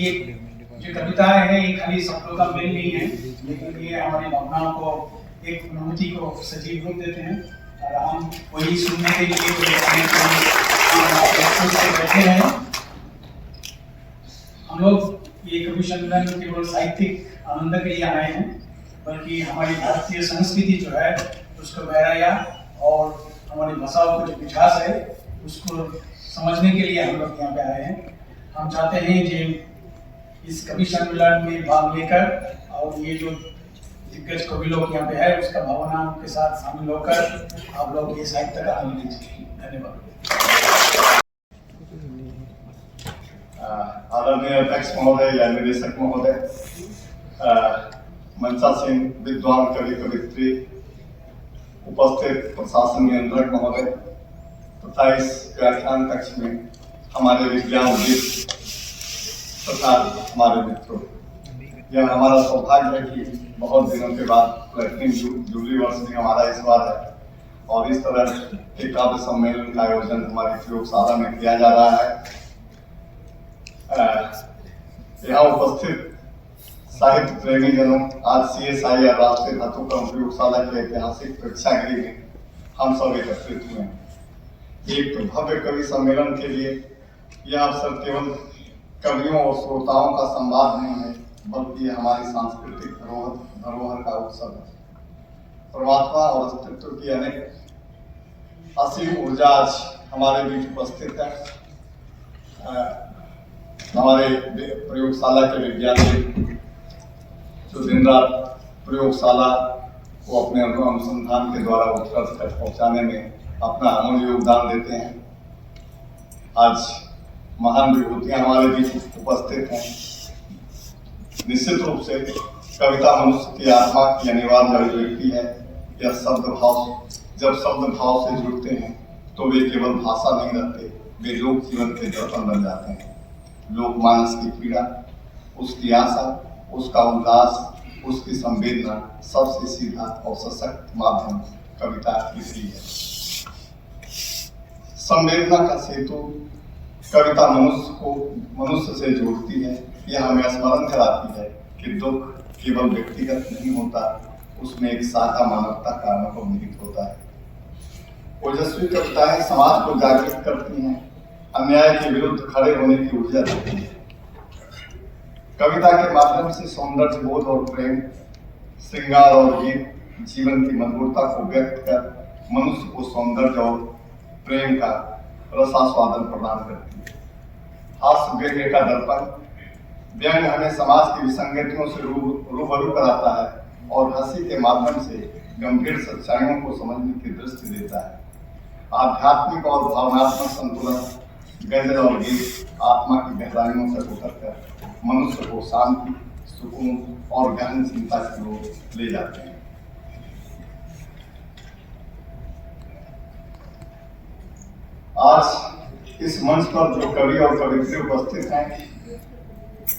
ये जो कविताएं हैं ये खाली शब्दों का मेल नहीं है, लेकिन ये हमारी भावनाओं को एक अनुभूति को सजीव रूप देते हैं और हम वही सुनने के लिए बैठे हैं। हम लोग ये कवि सम्मेलन केवल साहित्यिक आनंद के लिए आए हैं, बल्कि हमारी भारतीय संस्कृति जो है उसको गहराया और हमारी भाषाओं का जो मिठास है उसको समझने के लिए हम लोग यहाँ पे आए हैं। हम चाहते हैं कि इस कवि सम्मेलन में भाग लेकर और ये जो दिग्गज कवि लोग यहाँ पे है उसका भावनाओं के साथ शामिल होकर आप लोग ये साहित्य का आनंद लीजिए। धन्यवाद। आदरणीय अध्यक्ष महोदय या निदेशक महोदय, मंचासीन विद्वान कवि कवित्री, उपस्थित प्रशासन नियंत्रक महोदय तथा इस व्याख्यान कक्ष में हमारे विद्याविद तथा हमारे मित्रों, यह हमारा सौभाग्य है कि बहुत दिनों के बाद प्लेटिनम जुबली वर्ष भी हमारा इस बार है और इस तरह के काव्य सम्मेलन का आयोजन हमारी प्रयोगशाला में किया जा रहा है। यहाँ उपस्थित साहित्य प्रेमी जनों, आज CSI या राष्ट्रीय धातुकर्म प्रयोगशाला के ऐतिहासिक प्रेक्षागृह में हम सब एकत्रित हुए हैं। एक भव्य कवि सम्मेलन के लिए यह अवसर केवल कवियों और श्रोताओं का संवाद नहीं है, बल्कि हमारी सांस्कृतिक धरोहर का उत्सव है। परमात्मा और अस्तित्व की अनेक असीम ऊर्जा आज हमारे बीच उपस्थित है। हमारे प्रयोगशाला के विज्ञानी जो दिन रात प्रयोगशाला को अपने अनुसंधान के द्वारा उत्कर्ष तक पहुंचाने में अपना अमूल्य योगदान देते हैं, आज महान विभूतियां हमारे बीच उपस्थित हैं। निश्चित रूप से कविता मनुष्य की आत्मा की अनिवार्य अभिव्यक्ति है। यह शब्द भाव, जब शब्द भाव से जुड़ते हैं तो वे केवल भाषा नहीं रहते, वे लोक जीवन के दर्पण बन जाते हैं। लोकमानस की पीड़ा, उसकी आशा, उसका उल्लास, उसकी संवेदना, सबसे सीधा और सशक्त माध्यम कविता लिखी है। संवेदना का सेतु कविता मनुष्य से जोड़ती है। यह हमें स्मरण कराती है कि दुख केवल व्यक्तिगत नहीं होता, उसमें एक सादा मानवता का अनुभव निहित होता है। ओजस्वी कविताएं समाज को जागृत करती हैं, अन्याय के विरुद्ध खड़े होने की ऊर्जा देती है। कविता के माध्यम से सौंदर्य बोध और प्रेम, श्रृंगार और गीत जीवन की मधुरता को व्यक्त कर मनुष्य को सौंदर्य और प्रेम का रसास्वादन प्रदान करती है। हास्य व्यंग्य का दर्पण, व्यंग्य हमें समाज की विसंगतियों से रूबरू कराता है और हंसी के माध्यम से गंभीर सच्चाइयों को समझने की दृष्टि देता है। आध्यात्मिक और भावनात्मक संतुलन, गजल और गीत आत्मा की गहराइयों से उतरकर मनुष्य को शांति, सुकून और गहन चिंता की ओर ले जाते हैं। आज इस मंच पर जो कवि और कवित्री उपस्थित हैं,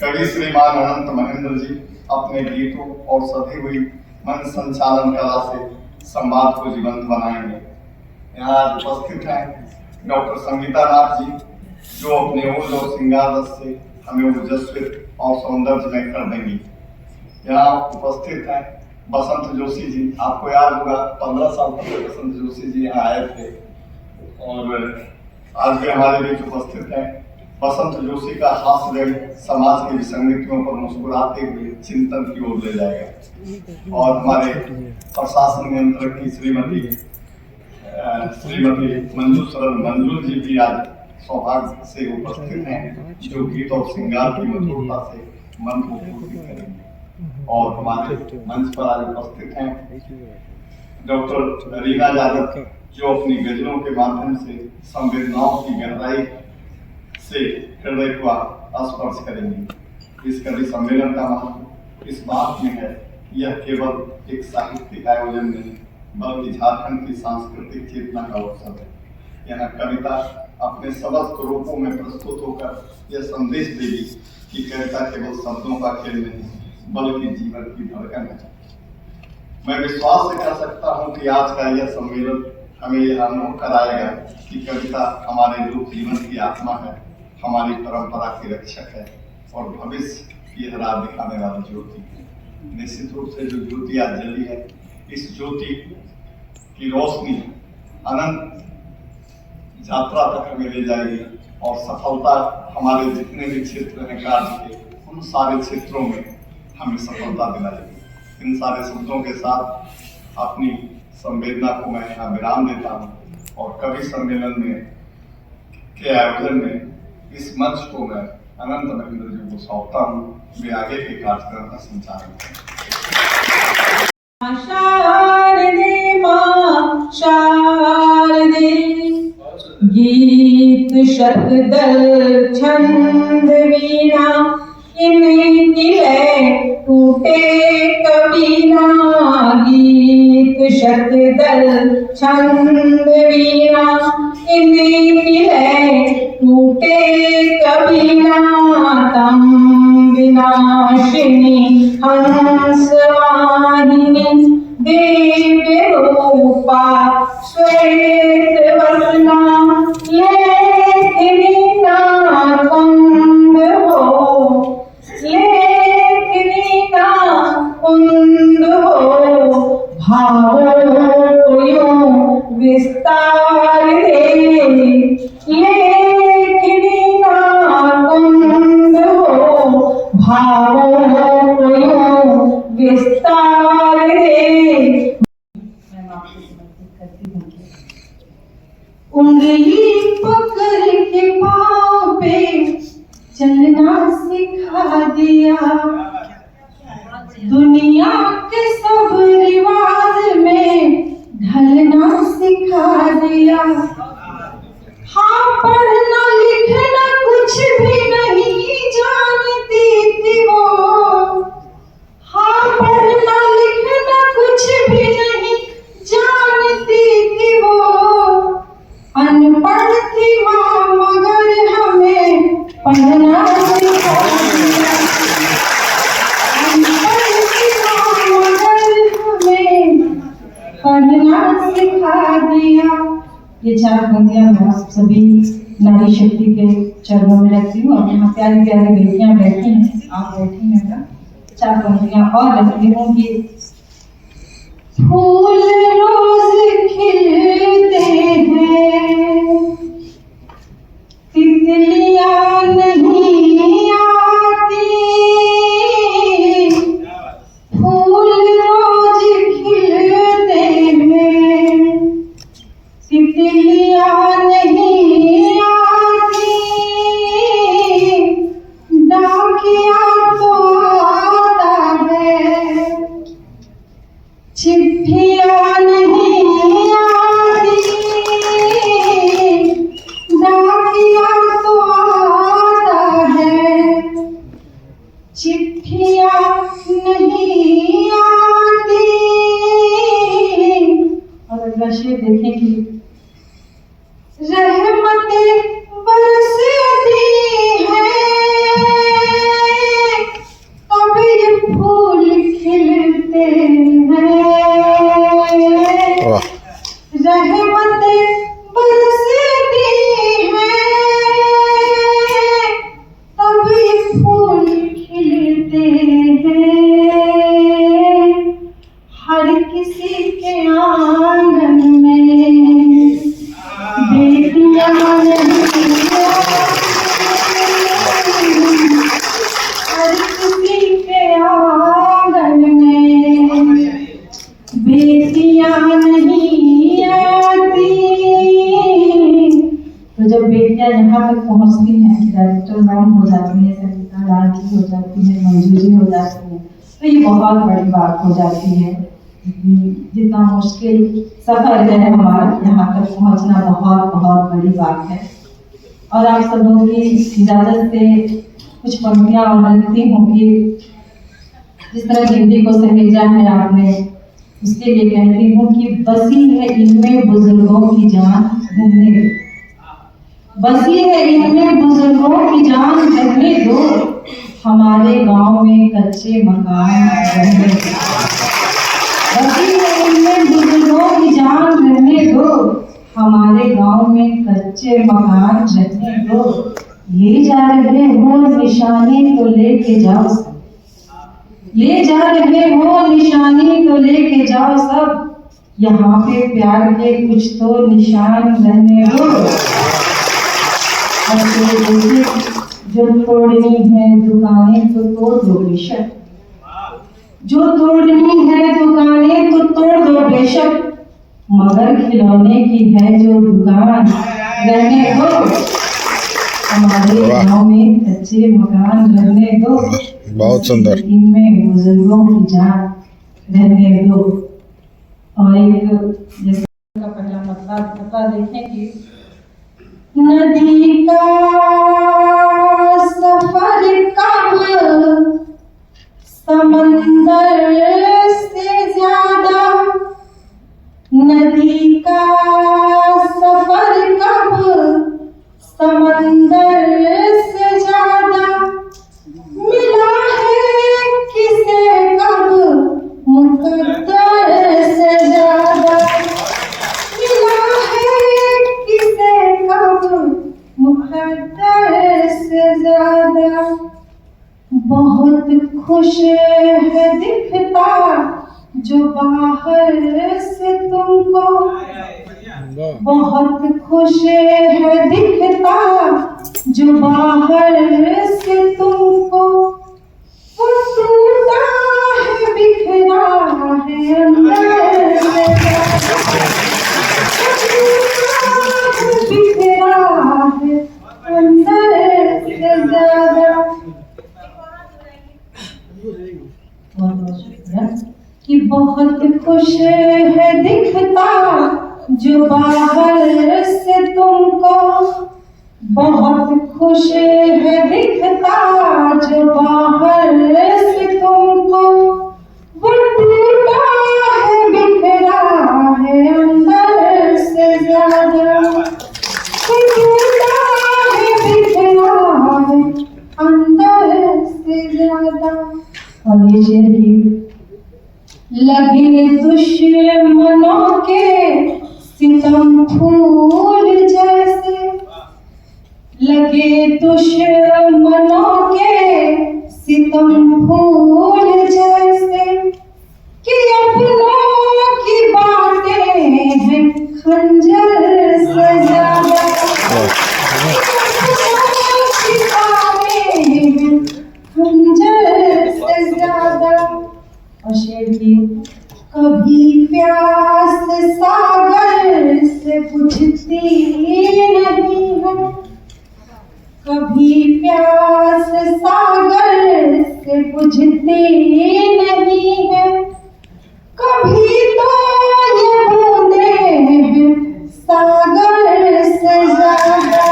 कवि श्रीमान अनंत महेंद्र जी अपने गीतों और सधी हुई मन संचालन कला से संवाद को जीवंत बनाएंगे। यहाँ उपस्थित हैं डॉक्टर संगीता नाथ जी, जो अपने ओज और श्रृंगार रस से हमें ऊर्जस्वित और सौंदर्यमय कर देंगी। यहाँ उपस्थित हैं बसंत जोशी जी। आपको याद होगा 15 साल पहले बसंत जोशी जी यहाँ आए थे और आज भी हमारे बीच उपस्थित हैं। बसंत जोशी का हास्य समाज की विसंगतियों पर मुस्कुराते हुए चिंतन की ओर ले जाएगा। और हमारे प्रशासन नियंत्रक की श्रीमती मंजू सरल मंजू जी भी आज सौभाग्य से उपस्थित हैं, जो गीत और श्रृंगार की मधुरता से मन को पूर्ति करेंगे। और हमारे मंच पर आज उपस्थित हैं डॉक्टर रीना यादव, जो अपनी गजलों के माध्यम से संवेदनाओं की गहराई से हृदय को स्पर्श करेंगी। इस कवि सम्मेलन का महत्व इस बात में है, यह केवल एक साहित्यिक आयोजन नहीं, बल्कि झारखंड की सांस्कृतिक चेतना का अवसर है। यहाँ कविता अपने समस्त रूपों में प्रस्तुत होकर यह संदेश देगी कि कविता केवल शब्दों का खेल नहीं, बल्कि जीवन की धड़कन है। मैं विश्वास से कह सकता हूँ कि आज का यह सम्मेलन हमें यह अनुभव कराएगा कि कविता हमारे लोक जीवन की आत्मा है, हमारी परंपरा की रक्षक है। और भविष्य की राह दिखाने वाली ज्योति। निश्चित रूप से जो ज्योति आज जली है, इस ज्योति की रोशनी अनंत यात्रा तक हमें ले जाएगी और सफलता हमारे जितने भी क्षेत्र हैं कार्य के, उन सारे क्षेत्रों में हमें सफलता दिलाएगी। इन सारे शब्दों के साथ अपनी संवेदना को मैं यहाँ विराम देता हूँ और कवि सम्मेलन में के आयोजन में इस मंच को मैं अनंत महेंद्र जी को सौंपता हूँ। वे आगे के कार्यक्रम का संचालन करें। शारदे मां शारदे, गीत शतदल छंद वीणा, इनकी लय टूटे कबीना। गीत शतदल छंद वीणा, इनकी लय टूटे कबीना। तम विनाशिनी हंस वाहिनी, दिव्य रूपा श्वेत वसना। लेखनी ना कुंद हो, लेखनी ना कुंद हो, भावों यूं विस्तार दे। लेखनी ना कुंद हो, भावों यूं विस्तार दे। उंगली पकड़ के पाँव पे चलना सिखा दिया, दुनिया के सब रिवाज में ढलना सिखा दिया। हाँ, पढ़ना लिखना कुछ भी नहीं जानती थी वो। हाँ, पढ़ना लिखना कुछ भी नहीं जानती थी वो। अनपढ़ थी माँ मगर हमें पढ़ना सिखा दिया। अनपढ़ थी माँ मगर हमें पढ़ना सिखा दिया। ये 4 पंक्तियां मैं आप सभी नारी शक्ति के चरणों में रखती हूँ और यहाँ प्यारी प्यारी बेटियां बैठी हैं, आप बैठी हैं ना। 4 पंक्तियां और रखती हूँ कि फूल रोज खिलते हैं, तितलियां नहीं आती। फूल रोज खिलते हैं, तितलियां नहीं आती। डाकिया तो आता है, चिट्ठियां नहीं आती। डाकिया तो आता है, चिट्ठियां नहीं आती। और अगला शेर देखें कि रहमतें बरसती हैं, अब ये फूल खिलते हैं। रहमतें बरसती हैं, अब ये फूल खिलते हैं। हर किसी के आंगन में बेटियां नहीं आती। हर किसी के आंगन में बेटियां नहीं आती। तो जब बेटियां यहाँ तक पहुँचती हैं, डायरेक्टर मैम हो जाती है, सरिता राज जी हो जाती है, मंजू जी हो जाती है, तो ये बहुत बड़ी बात हो जाती है। जितना मुश्किल सफर है हमारा, यहाँ तक पहुँचना बहुत बहुत बड़ी बात है। और आप सबों की इजाजत से कुछ पंक्तियां और लिखती हूँ कि जिस तरह हिंदी को सहेजा है आपने, उसके लिए कहती हूँ कि बसी है इनमें बुजुर्गों की जान रहने दो। बसी है इनमें बुजुर्गों की जान रहने दो, हमारे गांव में कच्चे मकान रहने दो। बसी है इनमें बुजुर्गों की जान रहने दो, हमारे गांव में कच्चे मकान रहने दो। ले जा रहे हो निशानी तो लेके जाओ सब, ले जा रहे हो निशानी तो लेके जाओ सब, यहाँ पे प्यार के कुछ तो निशान रहने दो। और जो तोड़नी है दुकानें तो तोड़ दो बेशक, जो तोड़नी है दुकानें तो तोड़ दो बेशक, मगर खिलौने की है जो दुकान रहने दो। हमारे गांव में कच्चे मकान रहने दो, बहुत सुंदर, इनमें बुजुर्गों की जान रहने दो। और एक जैसे का पहला पता देखें कि नदी का सफर कब समंदर से ज्यादा, नदी का सफर कब समंदर से ज्यादा, मिला है किसे कब मुकद्दर से ज्यादा, मिला है किसे कब मुकद्दर से ज्यादा। बहुत खुश है दिखता जो बाहर से तुमको, बहुत खुश है दिखता जो बाहर से तुमको, वो टूटा है बिखरा है अंदर से बिखरा है अंदर से ज्यादा। कि बहुत खुश है दिखता जो बाहर से तुमको, बहुत खुश है दिखता जो बाहर से तुमको, वो टूटा है बिखरा है अंदर से ज्यादा, वो टूटा है बिखरा है अंदर से ज्यादा। और ये शेर की लगे दुश्मनों के सितम फूल जैसे, लगे दुश्मनों के सितम फूल जैसे, कि अपनों की बातें हैं खंजर से ज्यादा, की बातें हैं खंजर से ज्यादा। और शेर की कभी प्यास सागर से बुझती नहीं है, कभी प्यास सागर से बुझती नहीं है, कभी तो ये बूंदे हैं सागर से ज्यादा,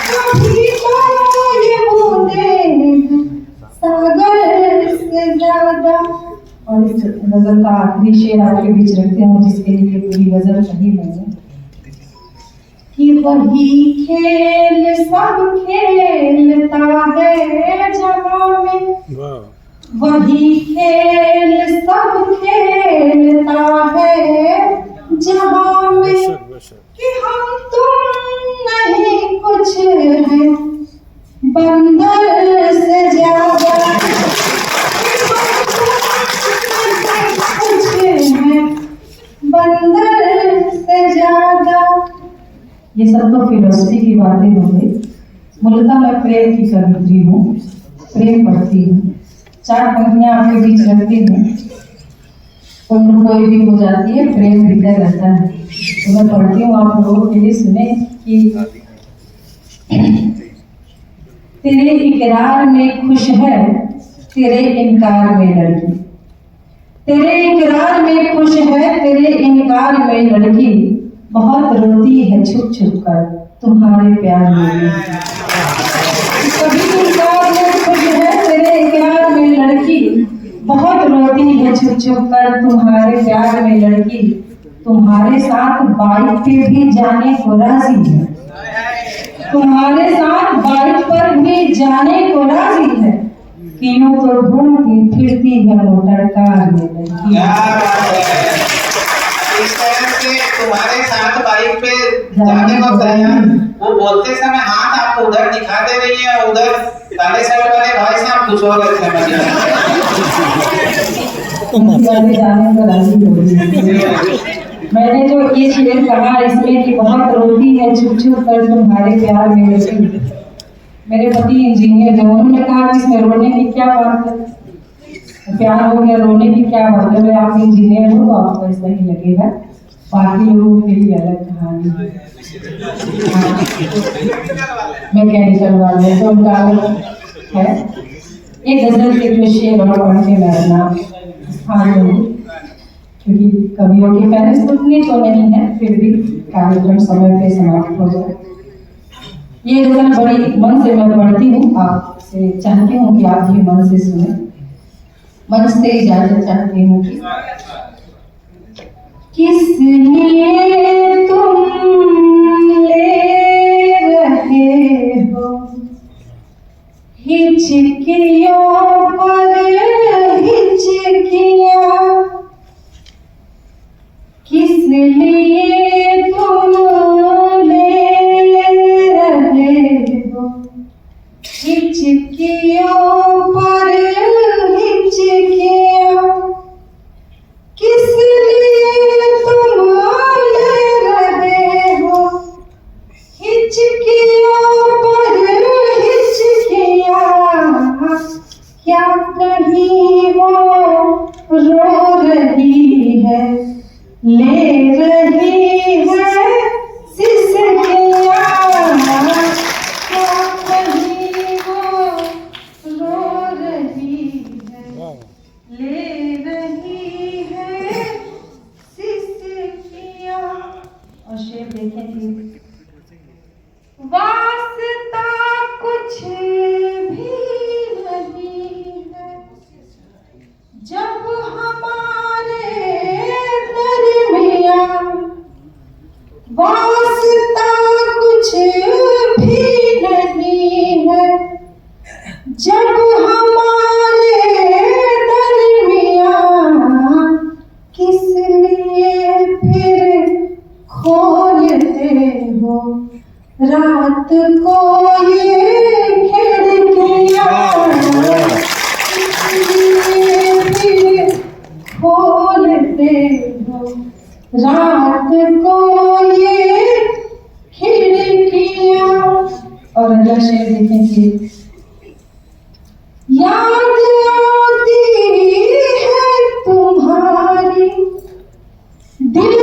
कभी तो ये बूंदे हैं सागर से ज्यादा। और इस गजल का आखिरी शेर आपके बीच रखते हैं जिसके लिए पूरी गजल कही मैंने, कि वही खेल सब खेलता है जहाँ में, वही खेल सब खेलता है जहाँ में, कि हम तुम नहीं कुछ है बंदर से ज्यादा, बंदर से ज्यादा। ये सब तो फिलोसफी की बातें हो गई। मूलतः मैं प्रेम की कवित्री हूँ, प्रेम पढ़ती हूँ, 4 पंक्तियां आपके बीच रखती हूँ, उम्र कोई भी हो जाती है, प्रेम भीतर रहता है। तो मैं पढ़ती हूँ, आप लोगों के लिए सुने कि तेरे इकरार में खुश है तेरे इनकार में लड़की, तेरे इकरार में खुश है तेरे इनकार में लड़की, बहुत रोती है छुप छुप कर तुम्हारे प्यार में। कभी इनकार में खुश है तेरे इकरार में लड़की, बहुत रोती है छुप छुप कर तुम्हारे प्यार में लड़की, तुम्हारे साथ बाइक पे भी जाने को राजी है, तुम्हारे साथ बाइक पर भी जाने को राजी है, क्यों तो घूमती फिरती है मोटर कार में लड़की। इस तरह से तुम्हारे साथ बाइक पे जाने वक्त है वो बोलते समय हाथ आपको उधर दिखा दे रही है, उधर काले शर्ट वाले भाई साहब कुछ और रखे जाने को राजी हो गई। मैंने जो ये शेर कहा इसमें कि बहुत रोती है छुप छुप कर तुम्हारे प्यार में लेकिन मेरे पति इंजीनियर है, उन्होंने कहा कि इसमें रोने की क्या बात है, प्यार हो गया रोने की क्या बात है, आप इंजीनियर हो तो आपको ऐसा ही लगेगा, बाकी लोगों के लिए अलग कहानी है। मैकेनिकल वाले तो उनका अलग है। एक गजल के जो शेर और पढ़ के मैं अपना स्थान लूंगी क्योंकि कवियों की पहले सुननी तो नहीं है, फिर भी कार्यक्रम समय पे समाप्त हो जाए। ये गजल बड़ी मन से मैं पढ़ती हूँ, आपसे चाहती हूँ कि आप भी मन से सुने, मन से इजाजत चाहती हूँ किस लिए तुम ले रहे हो हिचकियों पर हिचकियां, किस लिए तुम ले रहे हो हिचकियों पर हिचकियां, किस लिए तुम ले रहे हो हिचकियों पर हिचकियां, क्या कहीं वो रो रही है ले रही है सिसकियां, क्या कहीं वो रो रही है ले रही है सिसकियां। और शेर देखेंगे वास्ता कुछ भी नहीं है जब हमारे दरमियां, वास्ता कुछ भी नहीं है जब हमारे दरमियां, किस लिए फिर खोलते हो रात को ये खिड़कियां, इसलिए फिर खोलते हो रात को ये खिड़कियां। और अगला शेर देखेंगे याद आती है तुम्हारी दिल